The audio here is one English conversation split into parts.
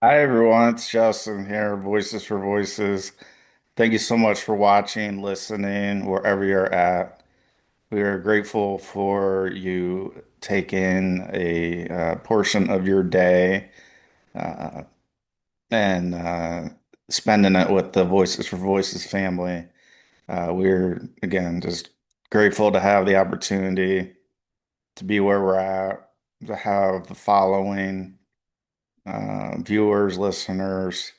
Hi everyone, it's Justin here, Voices for Voices. Thank you so much for watching, listening, wherever you're at. We are grateful for you taking a portion of your day uh, and spending it with the Voices for Voices family. We're, again, just grateful to have the opportunity to be where we're at, to have the following viewers, listeners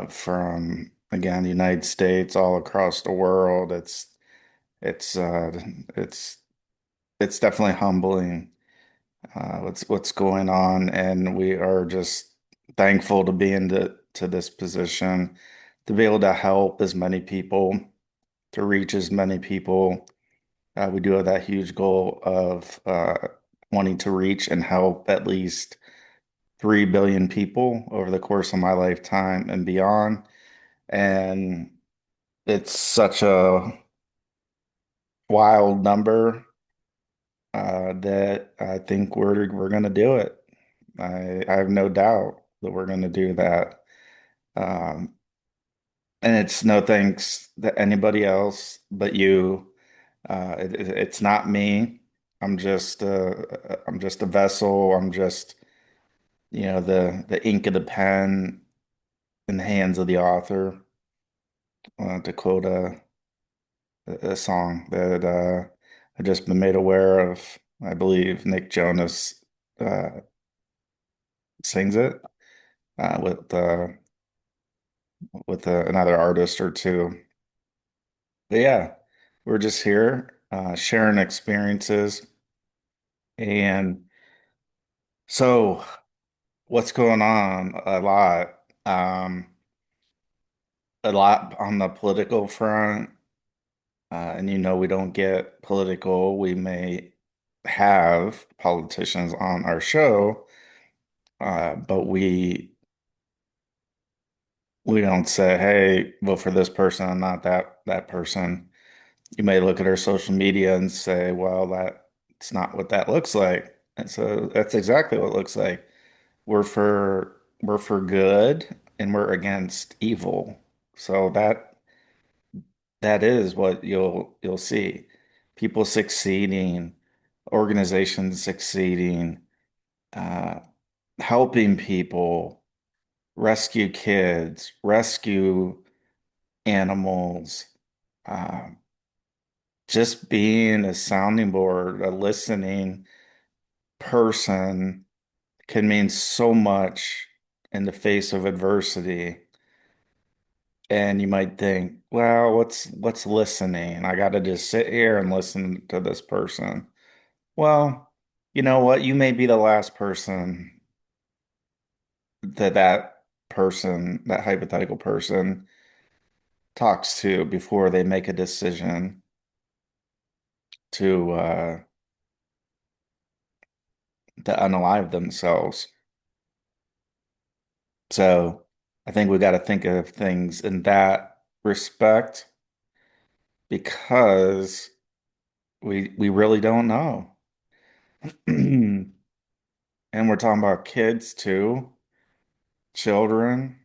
from again the United States, all across the world. It's uh, it's it's definitely humbling what's going on, and we are just thankful to be to this position, to be able to help as many people, to reach as many people. We do have that huge goal of wanting to reach and help at least 3 billion people over the course of my lifetime and beyond. And it's such a wild number that I think we're gonna do it. I have no doubt that we're gonna do that. Um, and it's no thanks to anybody else but you. It's not me. I'm just a vessel. I'm just, the ink of the pen in the hands of the author, to quote a song that I've just been made aware of. I believe Nick Jonas uh, sings it uh, with uh, with another artist or two. But yeah, we're just here sharing experiences. And so, what's going on? A lot on the political front. And we don't get political. We may have politicians on our show, but we don't say, "Hey, vote for this person and not that person." You may look at our social media and say, "Well, that's not what that looks like." And so that's exactly what it looks like. We're for good and we're against evil. So that is what you'll see. People succeeding, organizations succeeding, uh, helping people, rescue kids, rescue animals, uh, just being a sounding board, a listening person can mean so much in the face of adversity. And you might think, well, what's listening? I got to just sit here and listen to this person. Well, you know what? You may be the last person that person, that hypothetical person talks to before they make a decision to to unalive themselves. So I think we got to think of things in that respect because we really don't know. And we're talking about kids too, children.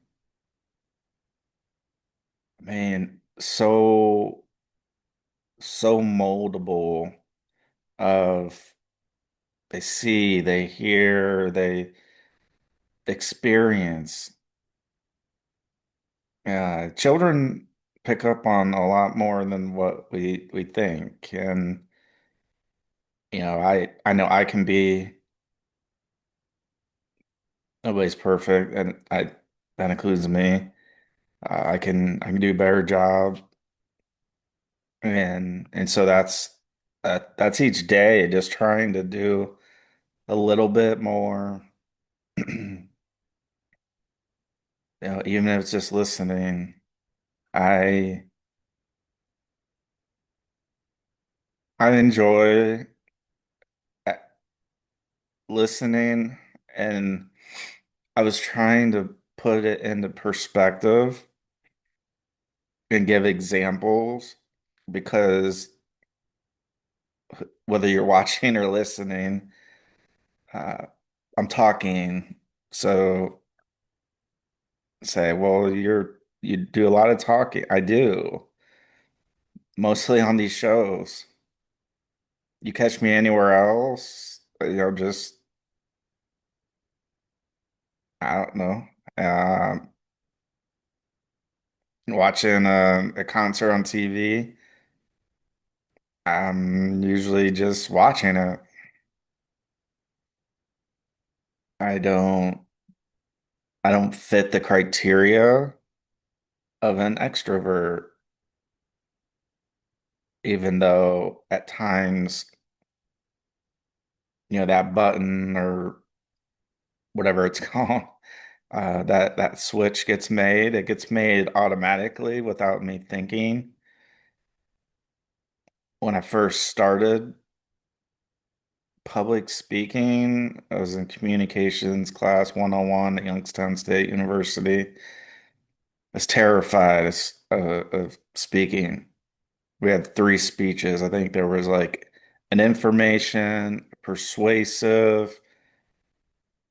Man, so moldable of they see, they hear, they experience. Children pick up on a lot more than what we think. And I know I can be nobody's perfect, and I that includes me. I can do a better job, and so that's each day, just trying to do a little bit more. Even if it's just listening. I I enjoy uh, listening, and I was trying to put it into perspective and give examples because whether you're watching or listening, uh, I'm talking. So say, well, you do a lot of talking. I do, mostly on these shows. You catch me anywhere else, just I don't know, watching a concert on TV. I'm usually just watching it. I don't I don't fit the criteria of an extrovert, even though at times, that button or whatever it's called, that switch gets made. It gets made automatically without me thinking. When I first started public speaking, I was in communications class 101 at Youngstown State University. I was terrified of speaking. We had three speeches. I think there was like an information, persuasive,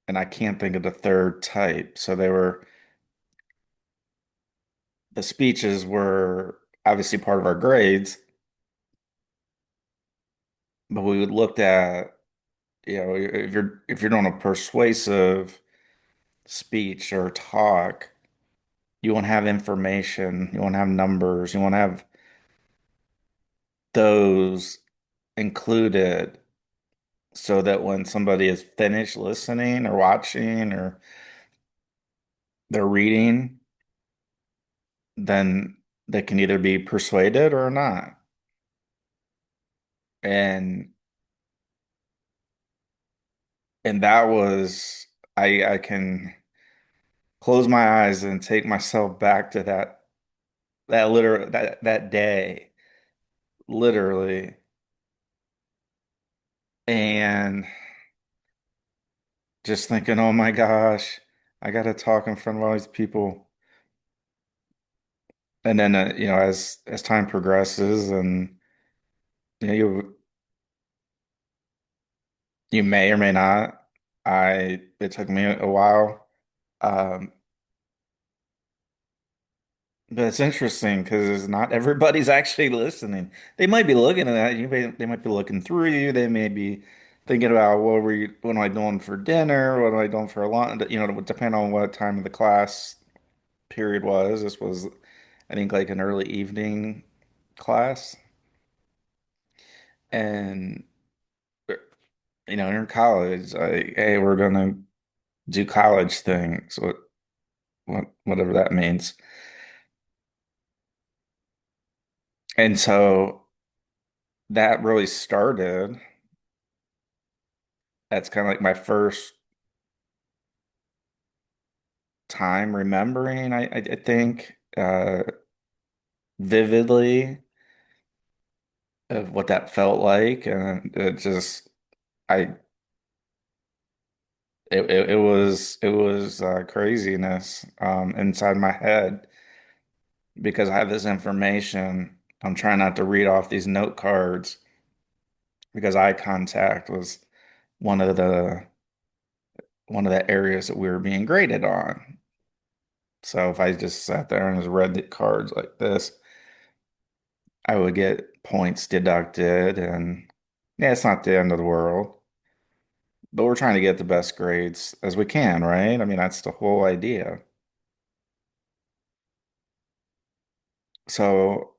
and I can't think of the third type. So the speeches were obviously part of our grades, but we would looked at, if you're doing a persuasive speech or talk, you want to have information, you want to have numbers, you want to have those included so that when somebody is finished listening or watching or they're reading, then they can either be persuaded or not. And that was I can close my eyes and take myself back to that day, literally. And just thinking, oh my gosh, I got to talk in front of all these people. And then, as time progresses, and you know, you may or may not. It took me a while, um, but it's interesting because not everybody's actually listening. They might be looking at that. They might be looking through you. They may be thinking about what am I doing for dinner? What am I doing for lunch? Depending on what time of the class period was. This was, I think, like an early evening class. And in college, like, hey, we're gonna do college things, whatever that means. And so that really started. That's kind of like my first time remembering, I think, vividly of what that felt like, and I, it was craziness inside my head because I have this information. I'm trying not to read off these note cards because eye contact was one of the one of the areas that we were being graded on. So if I just sat there and just read the cards like this, I would get points deducted, and yeah, it's not the end of the world. But we're trying to get the best grades as we can, right? I mean, that's the whole idea. So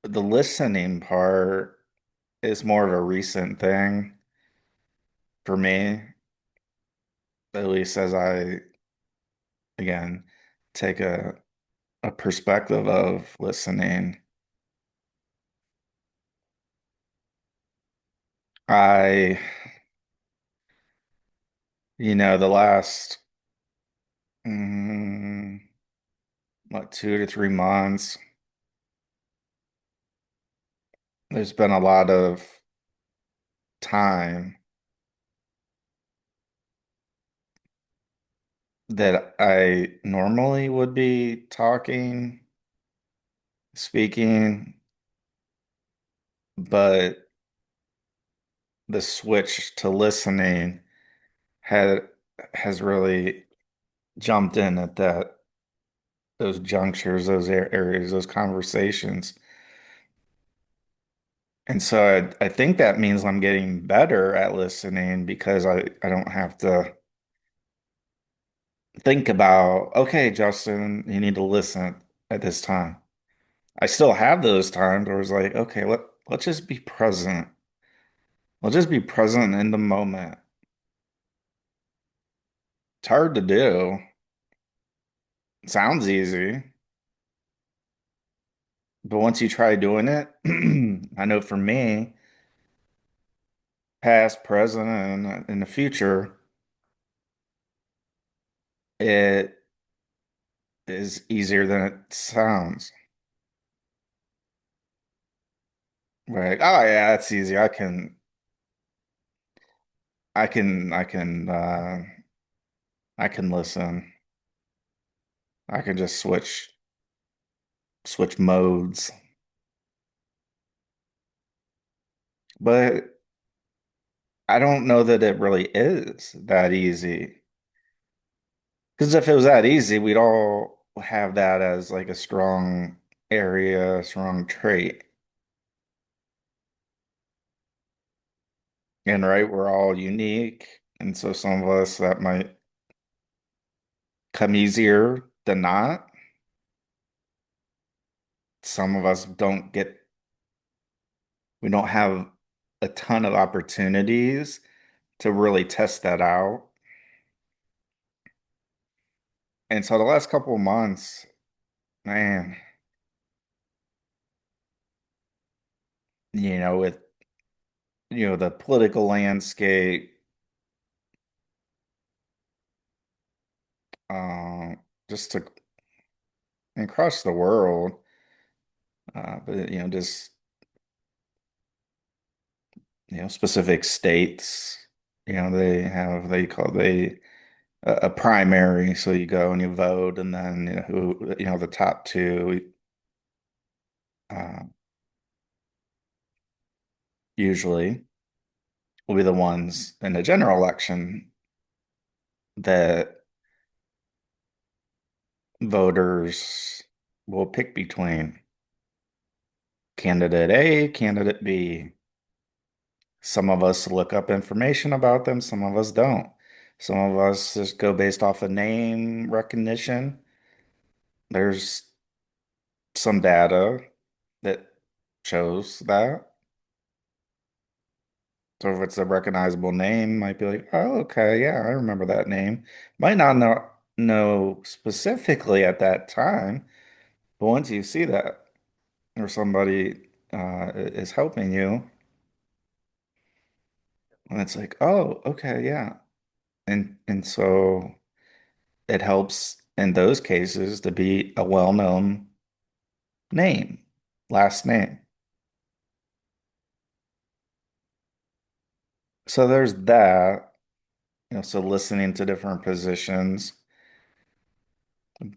the listening part is more of a recent thing for me, at least as I, again, take a perspective of listening. I, the last, mm, 2 to 3 months, there's been a lot of time that I normally would be talking, speaking, but the switch to listening had has really jumped in at that. those junctures, those areas, those conversations. And so I think that means I'm getting better at listening because I don't have to think about, okay, Justin, you need to listen at this time. I still have those times where it's like, okay, let's just be present. Let's just be present in the moment. It's hard to do. It sounds easy, but once you try doing it, I know for me, past, present, and in the future, it is easier than it sounds. Like, oh yeah, that's easy. I can listen. I can just switch modes. But I don't know that it really is that easy. Because if it was that easy, we'd all have that as like a strong area, a strong trait. And right, we're all unique. And so some of us that might come easier than not. Some of us we don't have a ton of opportunities to really test that out. And so the last couple of months, man, with the political landscape, uh, just to across the world, but just specific states, they call they a primary, so you go and you vote, and then the top two uh, usually will be the ones in the general election that voters will pick between candidate A, candidate B. Some of us look up information about them, some of us don't. Some of us just go based off of name recognition. There's some data that shows that. So if it's a recognizable name, might be like, oh, okay, yeah, I remember that name. Might not know specifically at that time, but once you see that or somebody is helping you, and it's like, oh, okay, yeah. And so it helps in those cases to be a well-known name, last name. So there's that, so listening to different positions.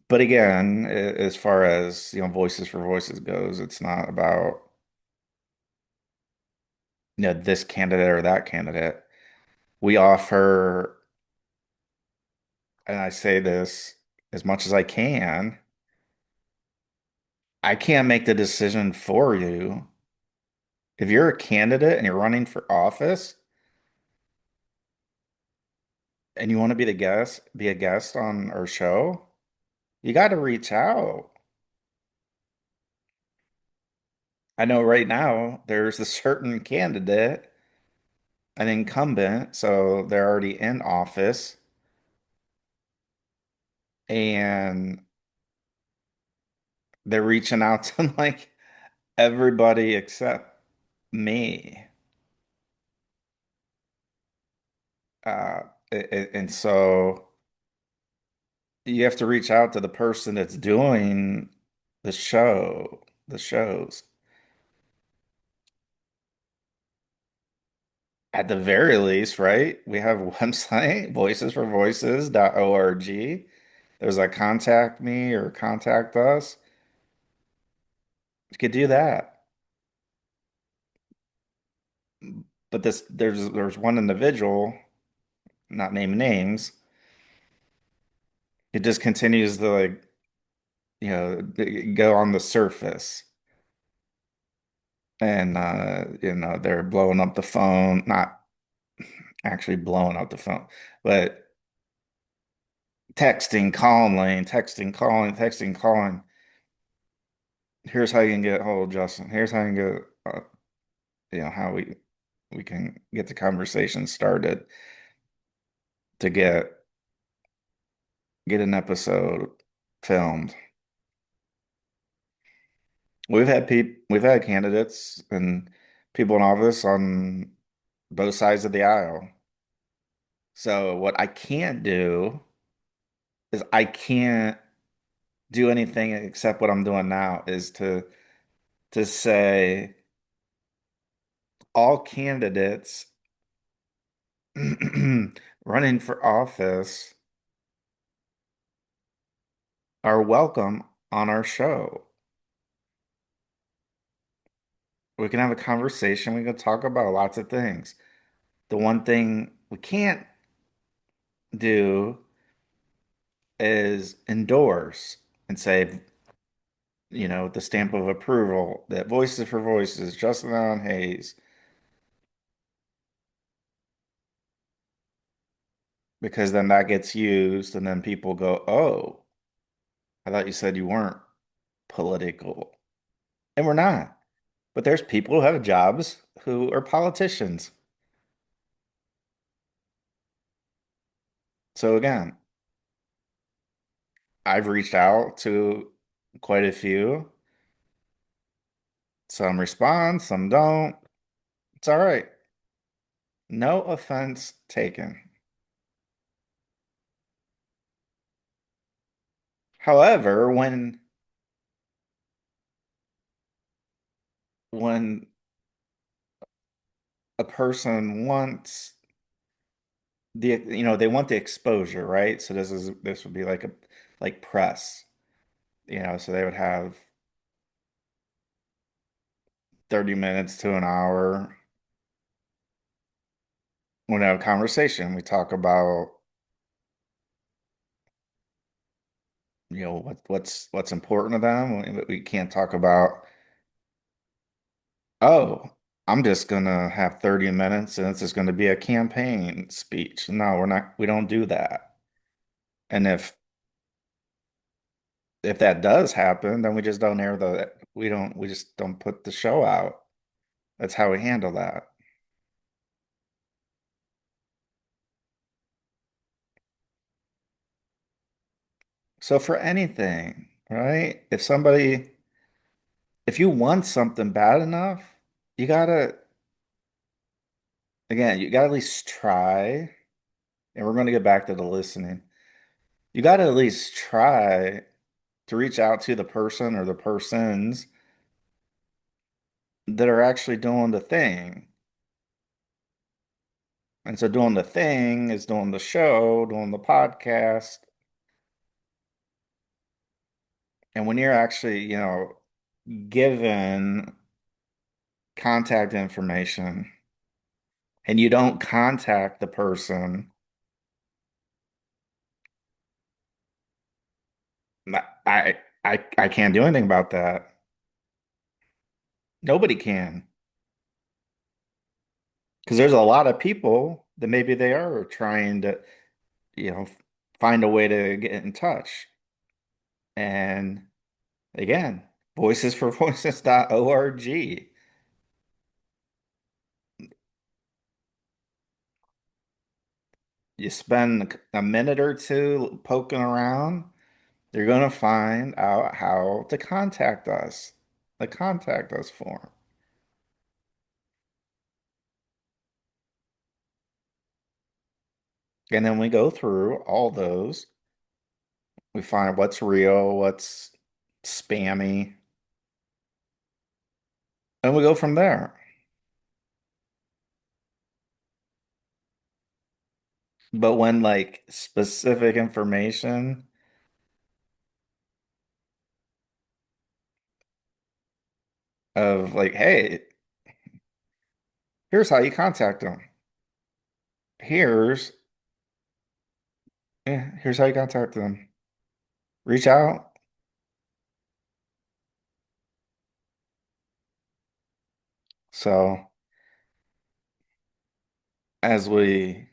But again, as far as, voices for voices goes, it's not about, this candidate or that candidate. We offer, and I say this as much as I can't make the decision for you. If you're a candidate and you're running for office and you want to be a guest on our show, you got to reach out. I know right now there's a certain candidate, an incumbent, so they're already in office, and they're reaching out to like everybody except me. Uh, and so you have to reach out to the person that's doing the shows. At the very least, right? We have a website, voicesforvoices.org. There's a contact me or contact us. You could do that. But there's one individual, not naming names, it just continues to like go on the surface and they're blowing up the phone, not actually blowing up the phone, but texting, calling, texting, calling, texting, calling. Here's how you can get hold of Justin. Here's how you can get, how we can get the conversation started to get an episode filmed. We've had candidates and people in office on both sides of the aisle. So what I can't do is I can't do anything except what I'm doing now is to say all candidates running for office are welcome on our show. We can have a conversation. We can talk about lots of things. The one thing we can't do is endorse and say, the stamp of approval that Voices for Voices, Justin Allen Hayes, because then that gets used and then people go, oh, I thought you said you weren't political. And we're not. But there's people who have jobs who are politicians. So again, I've reached out to quite a few. Some respond, some don't. It's all right. No offense taken. However, when a person wants they want the exposure, right? So this would be like press, so they would have 30 minutes to an hour when we have a conversation. We talk about, what's important to them. We can't talk about, oh, I'm just gonna have 30 minutes and it's just gonna be a campaign speech. No, we don't do that. And if that does happen, then we just don't air we just don't put the show out. That's how we handle that. So for anything, right? If you want something bad enough, you gotta, again, you gotta at least try. And we're going to get back to the listening. You gotta at least try to reach out to the person or the persons that are actually doing the thing. And so doing the thing is doing the show, doing the podcast. And when you're actually, given contact information and you don't contact the person, I can't do anything about that. Nobody can. Because there's a lot of people that maybe they are trying to, you know, find a way to get in touch. And again, voicesforvoices.org. You spend a minute or two poking around, you're going to find out how to contact us, the contact us form. And then we go through all those. We find what's real, what's spammy, and we go from there. But when like specific information of like, hey, here's how you contact them. Here's here's how you contact them. Reach out. So as we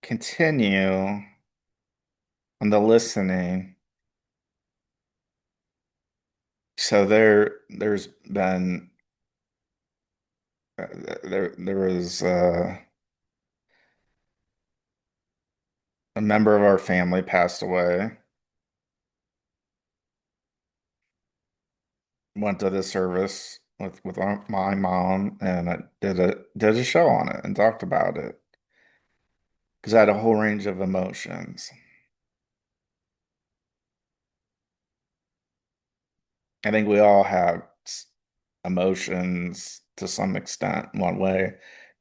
continue on the listening, so there's been uh, there was a member of our family passed away. Went to the service with my mom, and I did a show on it and talked about it because I had a whole range of emotions. I think we all have emotions to some extent, one way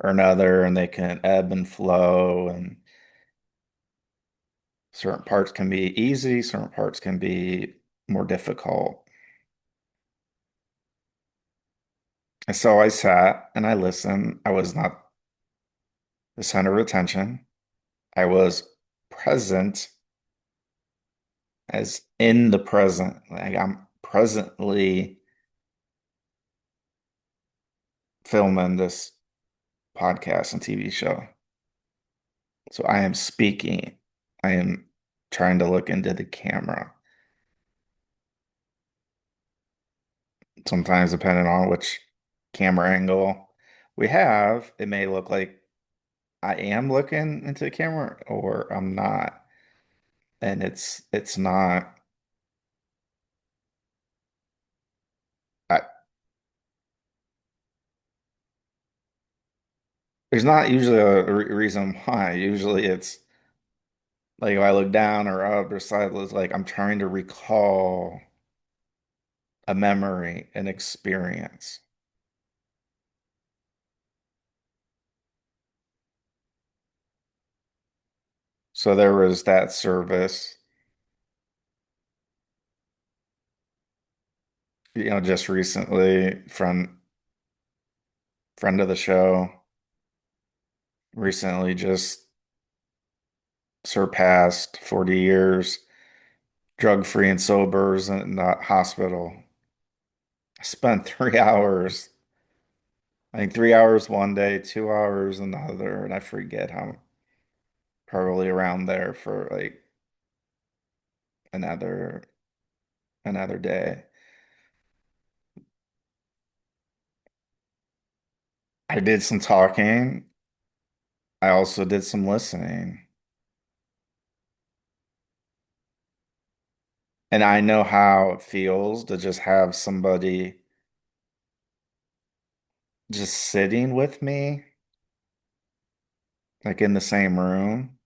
or another, and they can ebb and flow, and certain parts can be easy, certain parts can be more difficult. And so I sat and I listened. I was not the center of attention. I was present, as in the present. Like I'm presently filming this podcast and TV show. So I am speaking. I am trying to look into the camera. Sometimes, depending on which camera angle we have, it may look like I am looking into the camera or I'm not. And it's not. I, there's not usually a reason why. Usually it's like if I look down or up or sideways, like I'm trying to recall a memory, an experience. So there was that service, just recently, friend of the show, recently just surpassed 40 years drug-free and sober is in the hospital. I spent 3 hours, I think 3 hours one day, 2 hours another, and I forget how, probably around there for like another another day. I did some talking. I also did some listening. And I know how it feels to just have somebody just sitting with me, like in the same room.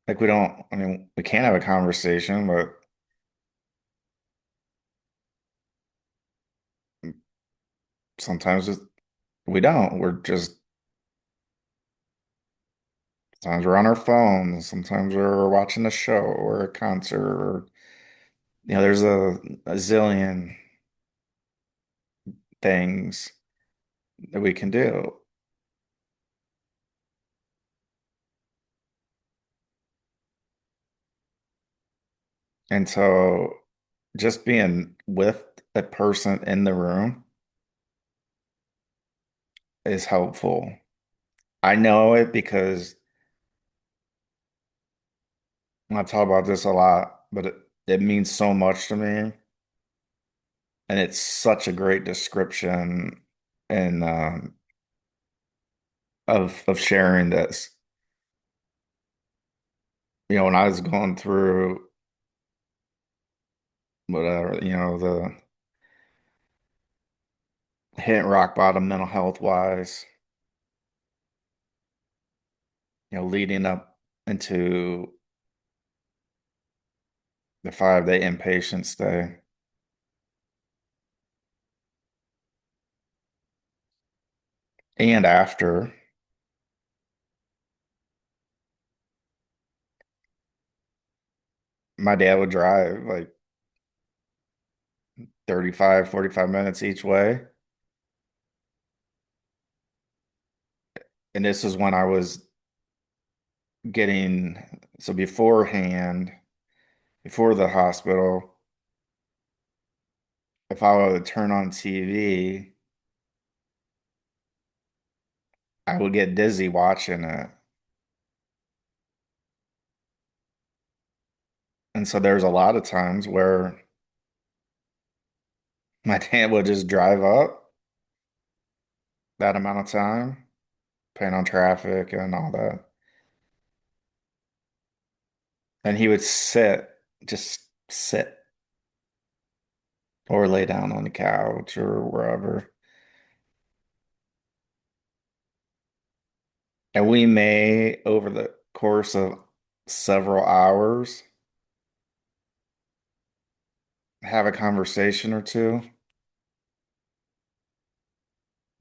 Like we don't, I mean, we can't have a conversation, but sometimes we don't. We're just, sometimes we're on our phones, sometimes we're watching a show or a concert, or, there's a zillion things that we can do. And so just being with a person in the room is helpful. I know it because I talk about this a lot, but it means so much to me. And it's such a great description and of sharing this. When I was going through whatever, the hit rock bottom mental health wise, leading up into the 5-day inpatient stay and after, my dad would drive like 35, 45 minutes each way. And this is when I was getting, so beforehand, before the hospital, if I would turn on TV, I would get dizzy watching it. And so there's a lot of times where my dad would just drive up that amount of time, depending on traffic and all that. And he would just sit or lay down on the couch or wherever. And we may, over the course of several hours, have a conversation or two,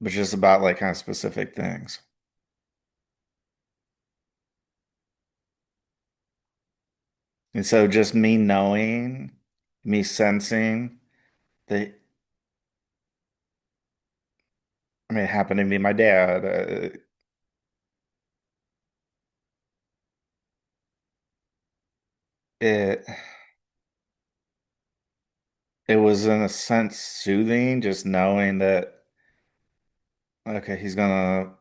but just about like kind of specific things. And so just me knowing, me sensing that, I mean, it happened to be my dad. It it was in a sense soothing, just knowing that okay, he's gonna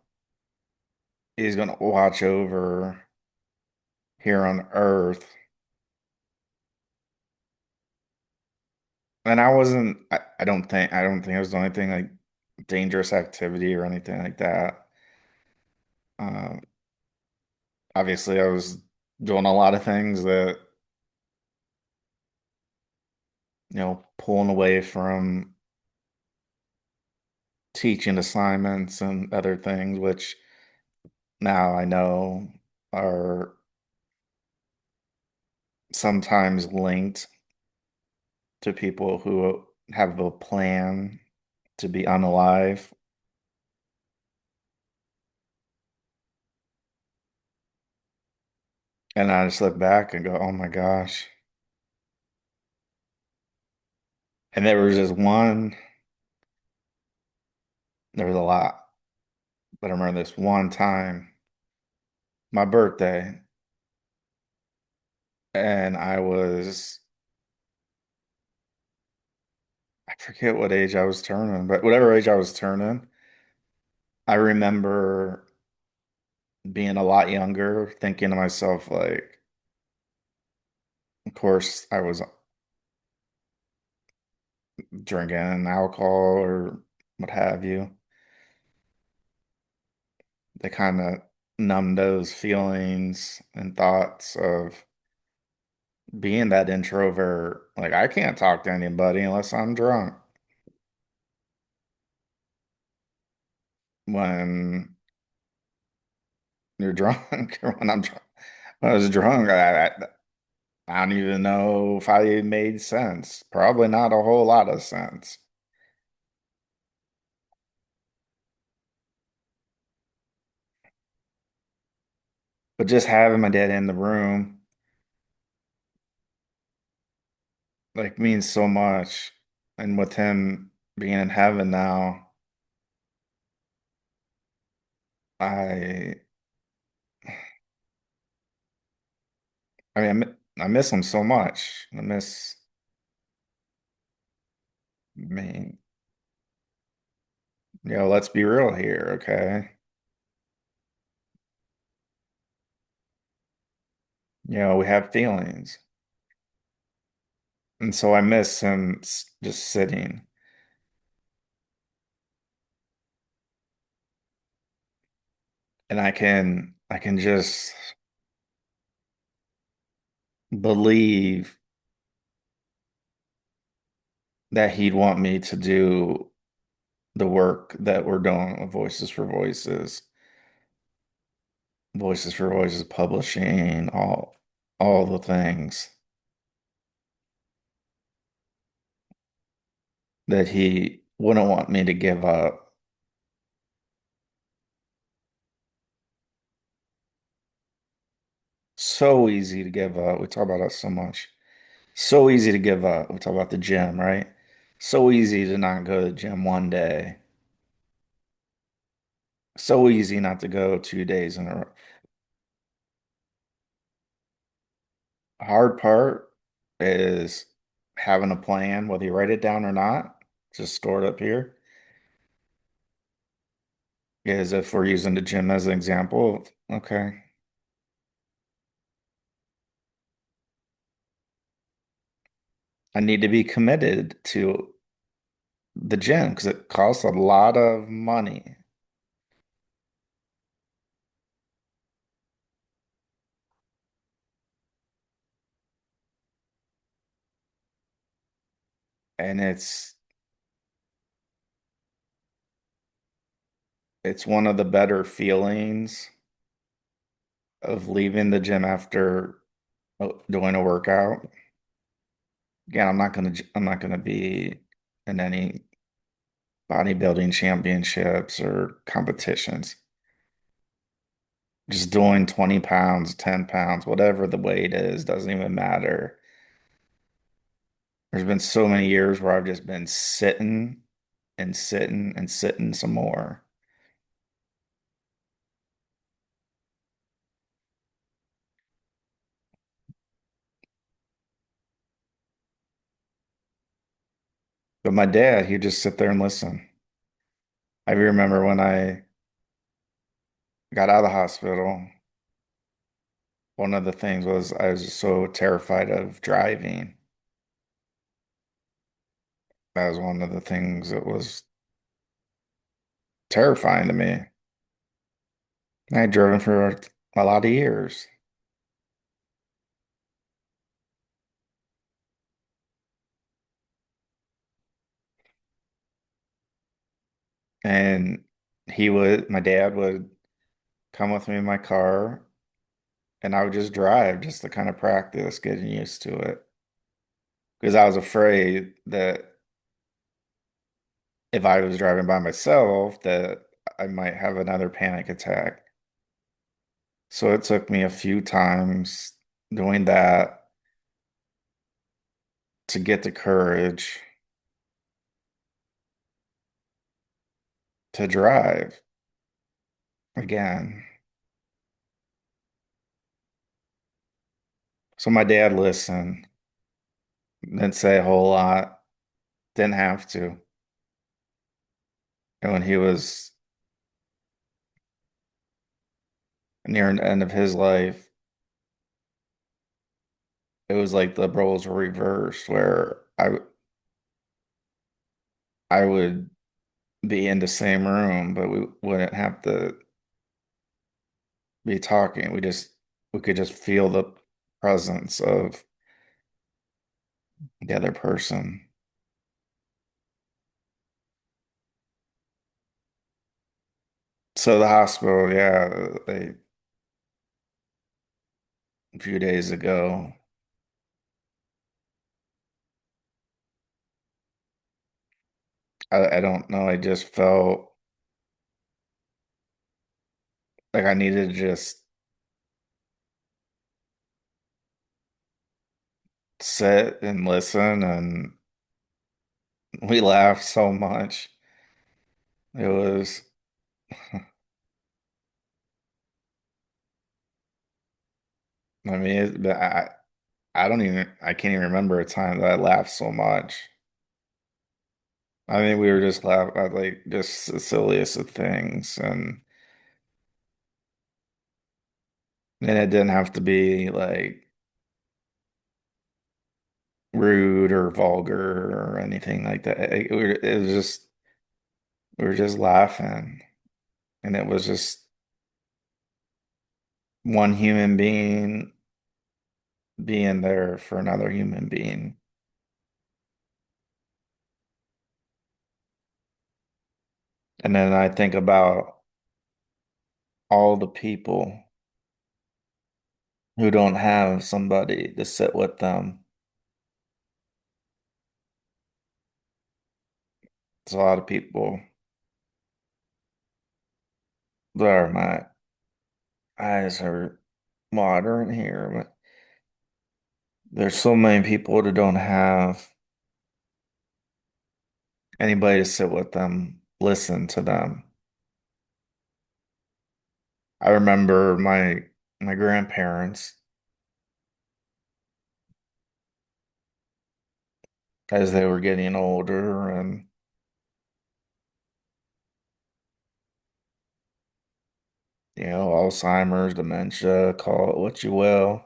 watch over here on Earth. And I don't think it was the only thing like dangerous activity or anything like that. Uh, obviously, I was doing a lot of things that, pulling away from teaching assignments and other things, which now I know are sometimes linked to people who have a plan to be unalive. And I just look back and go, oh my gosh. And there was a lot, but I remember this one time, my birthday, and I forget what age I was turning, but whatever age I was turning, I remember being a lot younger, thinking to myself, like, of course, I was drinking alcohol or what have you. They kind of numb those feelings and thoughts of being that introvert. Like, I can't talk to anybody unless I'm drunk. When you're drunk, or when I'm drunk, when I was drunk, I don't even know if I made sense. Probably not a whole lot of sense. But just having my dad in the room, like, means so much. And with him being in heaven now, I, I miss him so much. I mean, let's be real here, okay? We have feelings. And so I miss him just sitting. And I can just believe that he'd want me to do the work that we're doing with Voices for Voices publishing, all the things that he wouldn't want me to give up. So easy to give up. We talk about that so much. So easy to give up. We talk about the gym, right? So easy to not go to the gym one day. So easy not to go 2 days in a row. Hard part is having a plan, whether you write it down or not, just store it up here. As if we're using the gym as an example. Okay. I need to be committed to the gym because it costs a lot of money. And it's one of the better feelings of leaving the gym after doing a workout. Again, I'm not gonna be in any bodybuilding championships or competitions. Just doing 20 pounds, 10 pounds, whatever the weight is, doesn't even matter. There's been so many years where I've just been sitting and sitting and sitting some more. But my dad, he'd just sit there and listen. I remember when I got out of the hospital, one of the things was I was so terrified of driving. That was one of the things that was terrifying to me. I had driven for a lot of years. And my dad would come with me in my car and I would just drive just to kind of practice getting used to it. Because I was afraid that if I was driving by myself, that I might have another panic attack. So it took me a few times doing that to get the courage to drive again. So my dad listened, didn't say a whole lot, didn't have to. And when he was near the end of his life, it was like the roles were reversed, where I would be in the same room, but we wouldn't have to be talking. We could just feel the presence of the other person. So the hospital, yeah, a few days ago, I don't know. I just felt like I needed to just sit and listen, and we laughed so much. It was, I mean, I can't even remember a time that I laughed so much. I mean, we were just laughing at like just the silliest of things, and it didn't have to be like rude or vulgar or anything like that. It was just we were just laughing, and it was just one human being being there for another human being. And then I think about all the people who don't have somebody to sit with them. There's a lot of people. There, my eyes are watering here, but there's so many people that don't have anybody to sit with them, listen to them. I remember my grandparents as they were getting older, and Alzheimer's, dementia, call it what you will.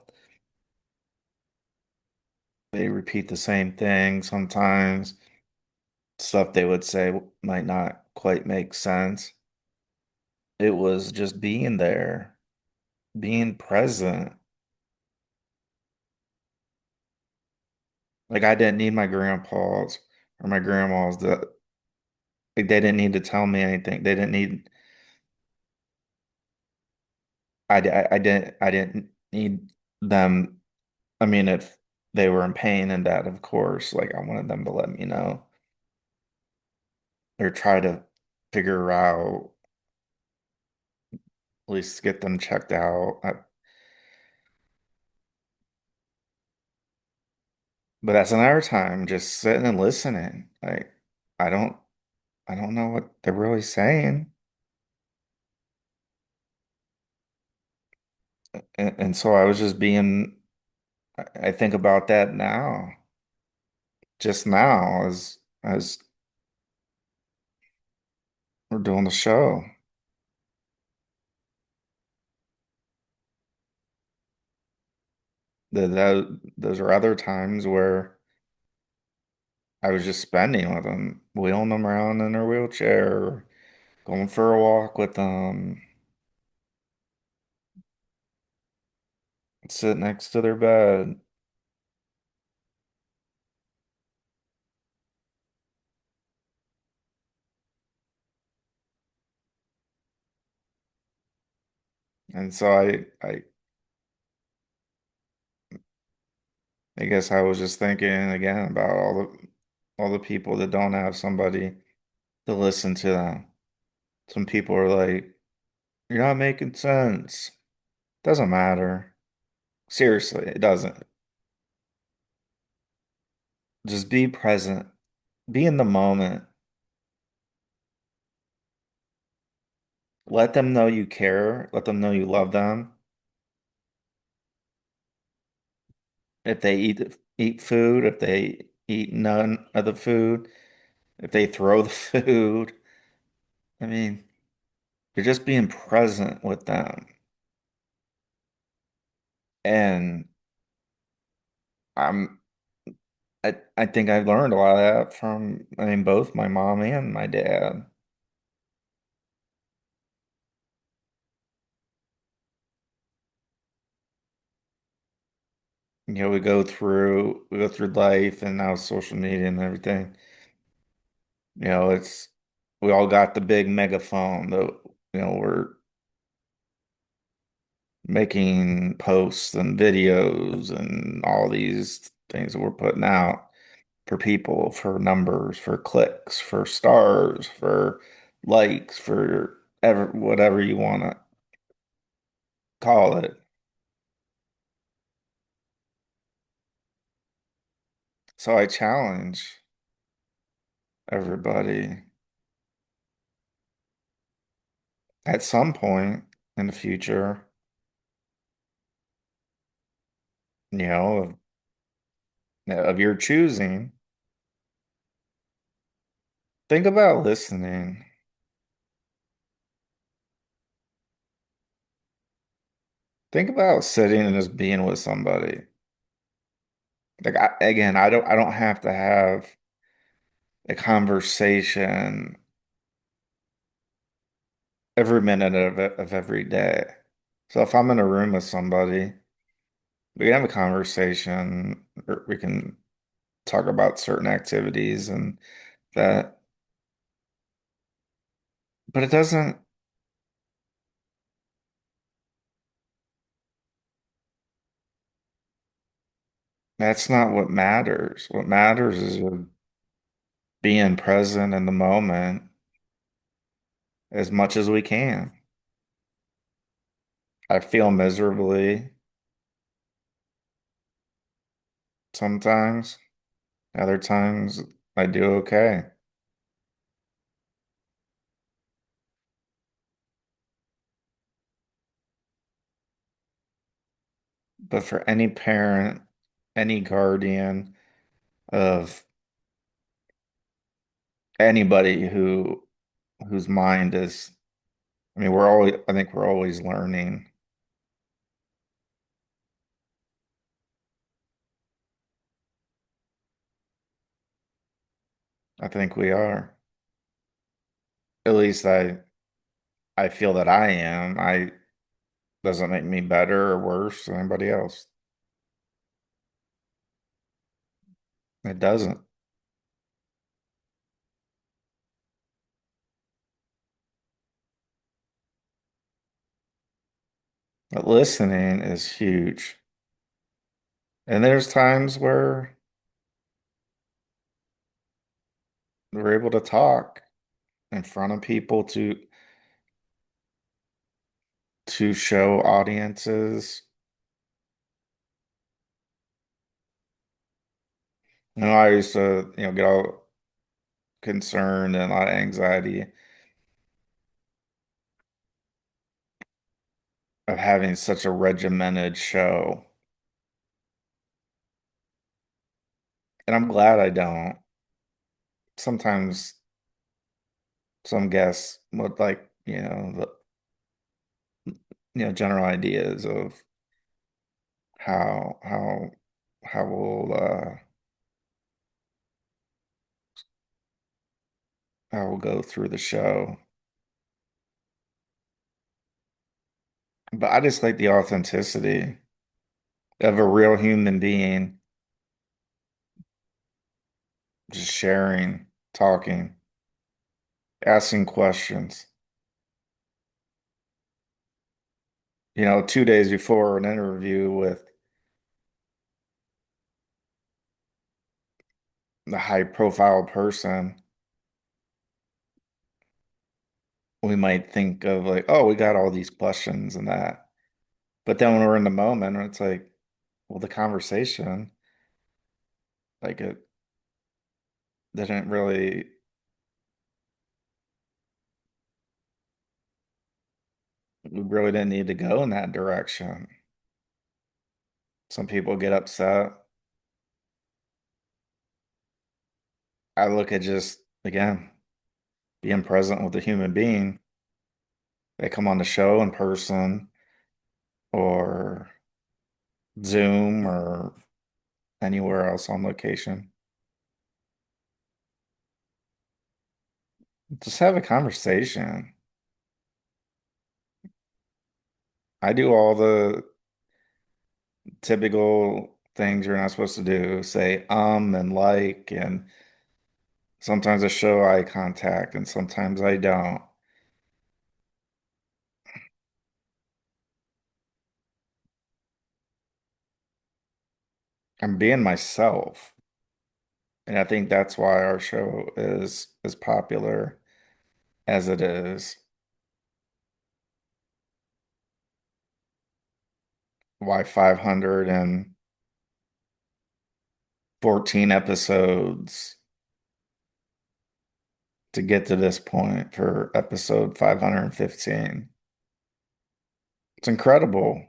They repeat the same thing sometimes. Stuff they would say might not quite make sense. It was just being there, being present. Like I didn't need my grandpas or my grandmas to, like they didn't need to tell me anything. They didn't need, I didn't need them. I mean, if they were in pain and that, of course, like I wanted them to let me know or try to figure out, at least get them checked out. But that's another time, just sitting and listening. Like I don't, I don't know what they're really saying. And so I was just being, I think about that now, just now as we're doing the show. Those are other times where I was just spending with them, wheeling them around in their wheelchair, going for a walk with them, sit next to their bed. And so I guess I was just thinking again about all the people that don't have somebody to listen to them. Some people are like, "You're not making sense." Doesn't matter. Seriously, it doesn't. Just be present. Be in the moment. Let them know you care. Let them know you love them. If they eat food, if they eat none of the food, if they throw the food, I mean, you're just being present with them. And I'm I think I learned a lot of that from, I mean, both my mom and my dad. We go through life and now social media and everything. It's we all got the big megaphone that we're making posts and videos and all these things that we're putting out for people, for numbers, for clicks, for stars, for likes, for whatever you want to call it. So I challenge everybody at some point in the future, of your choosing, think about listening. Think about sitting and just being with somebody. Like again, I don't have to have a conversation every minute of every day. So if I'm in a room with somebody, we can have a conversation, or we can talk about certain activities and that, but it doesn't, that's not what matters. What matters is being present in the moment as much as we can. I feel miserably sometimes. Other times I do okay. But for any parent, any guardian of anybody whose mind is I mean, I think we're always learning. I think we are. At least I feel that I am. I doesn't make me better or worse than anybody else. It doesn't. But listening is huge. And there's times where we're able to talk in front of people to show audiences. I used to, get all concerned and a lot of anxiety of having such a regimented show. And I'm glad I don't. Sometimes some guests would like, general ideas of how how how we'll go through the show. But I just like the authenticity of a real human being just sharing, talking, asking questions. 2 days before an interview with the high profile person, we might think of like, oh, we got all these questions and that. But then when we're in the moment, it's like, well, the conversation, like it didn't really, we really didn't need to go in that direction. Some people get upset. I look at just, again, being present with a human being. They come on the show in person or Zoom or anywhere else on location. Just have a conversation. I do all the typical things you're not supposed to do, say and like, and sometimes I show eye contact and sometimes I don't. I'm being myself. And I think that's why our show is as popular as it is. Why 514 episodes to get to this point for episode 515. It's incredible.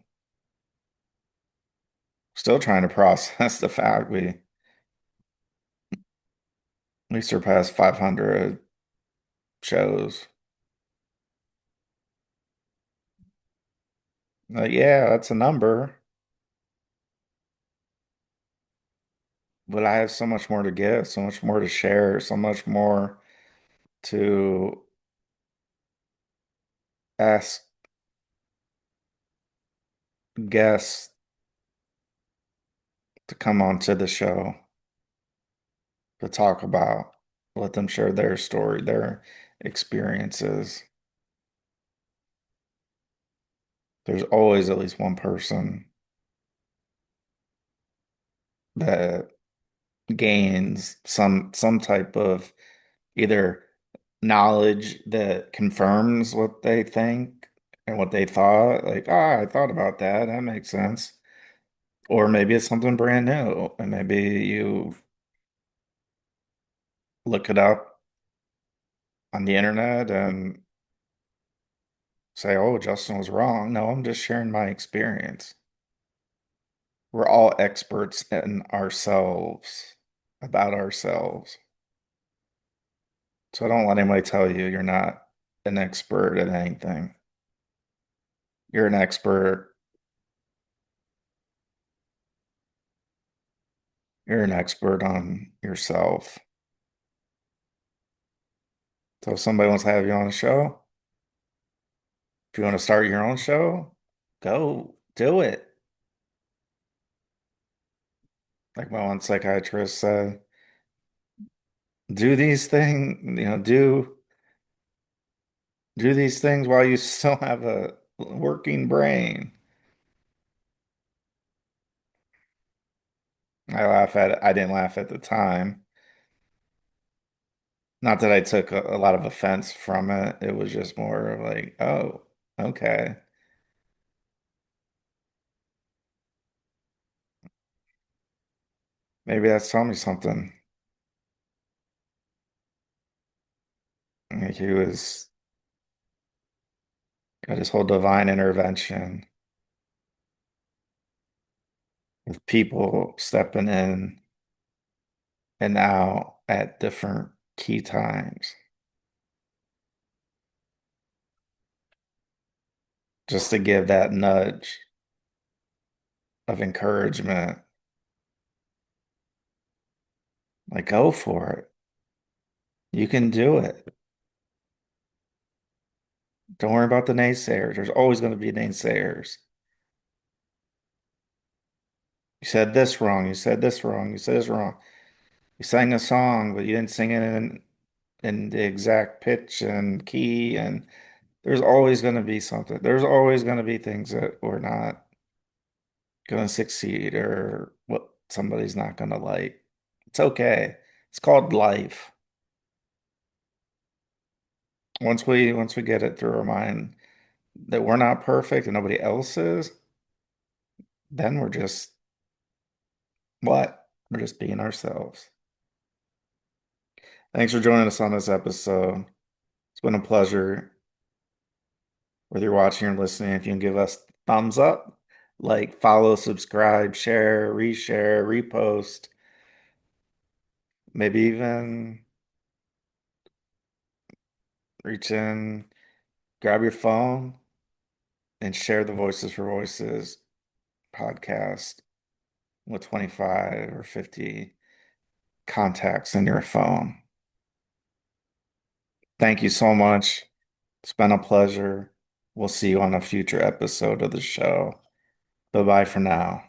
Still trying to process the fact we surpassed 500 shows. Yeah, that's a number, but I have so much more to give, so much more to share, so much more to ask guests to come onto the show to talk about, let them share their story, their experiences. There's always at least one person that gains some type of either knowledge that confirms what they think and what they thought, like, I thought about that. That makes sense. Or maybe it's something brand new, and maybe you look it up on the internet and say, oh, Justin was wrong. No, I'm just sharing my experience. We're all experts in ourselves, about ourselves. So don't let anybody tell you you're not. an expert at anything. You're an expert. You're an expert on yourself. So if somebody wants to have you on a show, if you want to start your own show, go do it. Like my one psychiatrist said, do these things, do these things while you still have a working brain. I laugh at it. I didn't laugh at the time. Not that I took a lot of offense from it. It was just more of like, oh, okay. Maybe that's telling me something. Like he was got his whole divine intervention of people stepping in and out at different key times just to give that nudge of encouragement. Like, go for it. You can do it. Don't worry about the naysayers. There's always going to be naysayers. You said this wrong. You said this wrong. You said this wrong. You sang a song, but you didn't sing it in the exact pitch and key. And there's always going to be something. There's always going to be things that we're not going to succeed or what somebody's not going to like. It's okay. It's called life. Once we get it through our mind that we're not perfect and nobody else is, then we're just what? We're just being ourselves. Thanks for joining us on this episode. It's been a pleasure. Whether you're watching or listening, if you can give us thumbs up, like, follow, subscribe, share, reshare, repost, maybe even reach in, grab your phone, and share the Voices for Voices podcast with 25 or 50 contacts in your phone. Thank you so much. It's been a pleasure. We'll see you on a future episode of the show. Bye bye for now.